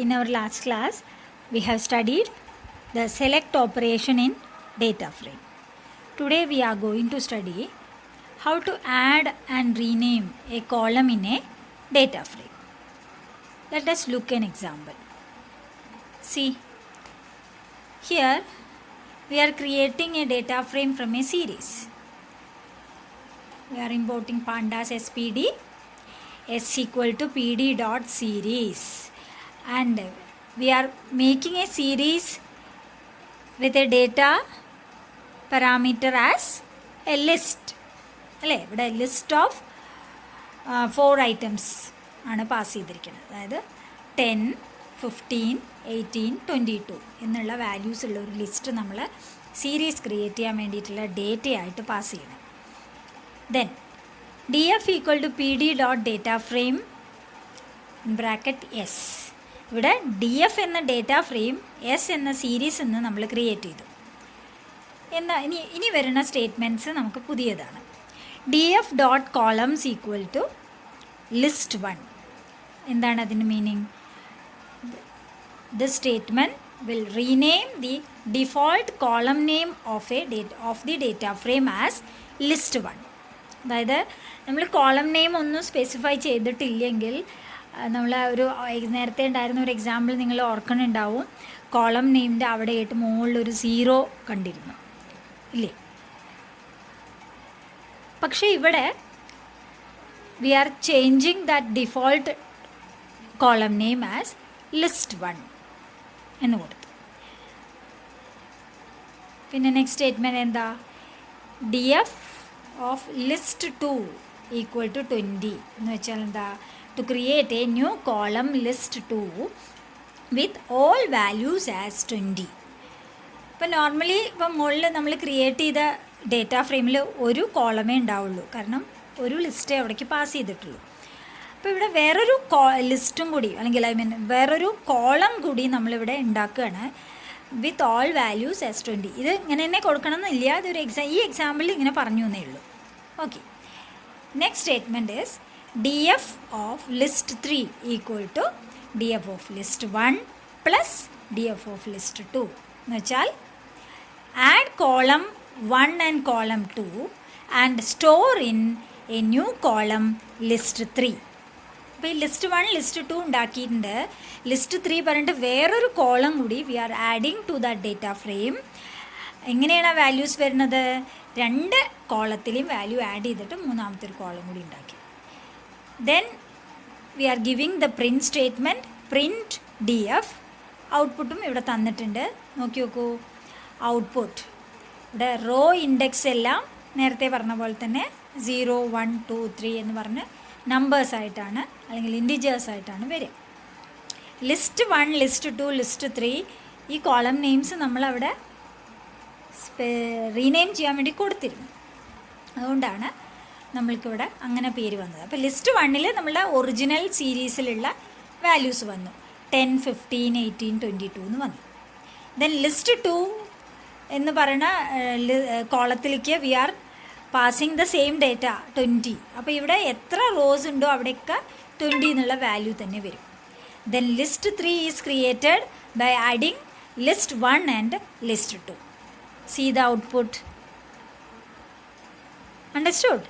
In our last class, we have studied the select operation in data frame. Today we are going to study how to add and rename a column in a data frame. Let us look an example. See, here we are creating a data frame from a series. We are importing pandas spd s equal to pd dot series, and we are making a series with a data parameter as a list. അല്ലേ, ഇവിടെ list of 4 items ആണ് pass ചെയ്തിരിക്കുന്നത്. അതായത് 10, 15, 18, 22 എന്നുള്ള values ഉള്ള ഒരു list നമ്മൾ series create ചെയ്യാൻ വേണ്ടിയിട്ടുള്ള ഡേറ്റയായിട്ട് പാസ് ചെയ്യണം. Then df equal to pd dot data frame bracket s. ഇവിടെ df എന്ന ഡേറ്റ ഫ്രെയിം എസ് എന്ന സീരീസ് എന്ന് നമ്മൾ ക്രിയേറ്റ് ചെയ്തു. ഇനി വരുന്ന സ്റ്റേറ്റ്മെൻറ്റ്സ് നമുക്ക് പുതിയതാണ്. df dot columns equal to list 1. എന്താണ് അതിൻ്റെ meaning? This statement will rename the default column name of the data frame as list 1. അതായത് നമ്മൾ കോളം നെയിം ഒന്നും സ്പെസിഫൈ ചെയ്തിട്ടില്ലെങ്കിൽ, നമ്മൾ ഒരു നേരത്തെ ഉണ്ടായിരുന്ന ഒരു എക്സാമ്പിൾ നിങ്ങൾ ഓർക്കണുണ്ടാവും. കോളം നെയിമിൻ്റെ അവിടെ ആയിട്ട് മുകളിലൊരു 0 കണ്ടിരുന്നു ഇല്ലേ? പക്ഷേ ഇവിടെ we are changing that default column name as list 1 എന്ന് കൊടുത്തു. പിന്നെ നെക്സ്റ്റ് സ്റ്റേറ്റ്മെൻറ്റ് എന്താ? df of list 2 equal to 20 എന്ന് വെച്ചാൽ എന്താ? To create a new column list 2 with all values as 20. ഇപ്പം നോർമലി ഇപ്പം മുകളിൽ നമ്മൾ ക്രിയേറ്റ് ചെയ്ത ഡേറ്റ ഫ്രെയിമിൽ ഒരു കോളമേ ഉണ്ടാവുള്ളൂ, കാരണം ഒരു ലിസ്റ്റേ അവിടേക്ക് പാസ് ചെയ്തിട്ടുള്ളൂ. അപ്പോൾ ഇവിടെ വേറൊരു ലിസ്റ്റും കൂടി, അല്ലെങ്കിൽ വേറൊരു കോളം കൂടി നമ്മളിവിടെ ഉണ്ടാക്കുകയാണ് വിത്ത് ഓൾ വാല്യൂസ് ആസ് 20. ഇത് ഇങ്ങനെ തന്നെ കൊടുക്കണം എന്നില്ല, ഇതൊരു ഈ എക്സാമ്പിളിൽ ഇങ്ങനെ പറഞ്ഞു എന്നേ ഉള്ളൂ. Okay, next statement is df of list 3 equal to df of list 1 plus df of list 2 എന്ന് വെച്ചാൽ add column 1 and column 2 and store in a new column list 3. അപ്പോൾ ഈ ലിസ്റ്റ് 1 ലിസ്റ്റ് 2 ഉണ്ടാക്കിയിട്ടുണ്ട്. ലിസ്റ്റ് 3 പറഞ്ഞിട്ട് വേറൊരു കോളം കൂടി we are adding to that data frame. എങ്ങനെയാണ് values വരുന്നത്? 2 കോളത്തിലെയും വാല്യൂ ആഡ് ചെയ്തിട്ട് മൂന്നാമത്തെ ഒരു കോളം കൂടി ഉണ്ടാക്കി. Then we R giving the print statement print df. ഔട്ട്പുട്ടും ഇവിടെ തന്നിട്ടുണ്ട്. നോക്കി നോക്കൂ, ഔട്ട്പുട്ട് ഇവിടെ റോ ഇൻഡെക്സ് എല്ലാം നേരത്തെ പറഞ്ഞ പോലെ തന്നെ 0, 1, 2, 3 എന്ന് പറഞ്ഞ് നമ്പേഴ്സ് ആയിട്ടാണ്, അല്ലെങ്കിൽ ഇൻഡിജേഴ്സ് ആയിട്ടാണ് വരിക. ലിസ്റ്റ് 1, ലിസ്റ്റ് 2, ലിസ്റ്റ് 3 ഈ കോളം നെയിംസ് നമ്മളവിടെ റീനെയിം ചെയ്യാൻ വേണ്ടി കൊടുത്തിരുന്നു. അതുകൊണ്ടാണ് നമ്മൾക്കിവിടെ അങ്ങനെ പേര് വന്നത്. അപ്പോൾ ലിസ്റ്റ് 1 നമ്മളുടെ ഒറിജിനൽ സീരീസിലുള്ള വാല്യൂസ് വന്നു, 10, 15, 18, 22 എന്ന് വന്നു. ദെൻ ലിസ്റ്റ് 2 എന്ന് പറയുന്ന കോളത്തിലേക്ക് we are passing the same data 20. അപ്പോൾ ഇവിടെ എത്ര റോസ് ഉണ്ടോ അവിടെയൊക്കെ 20 എന്നുള്ള വാല്യൂ തന്നെ വരും. Then list 3 is created by adding list 1 and list 2. See the output. Understood?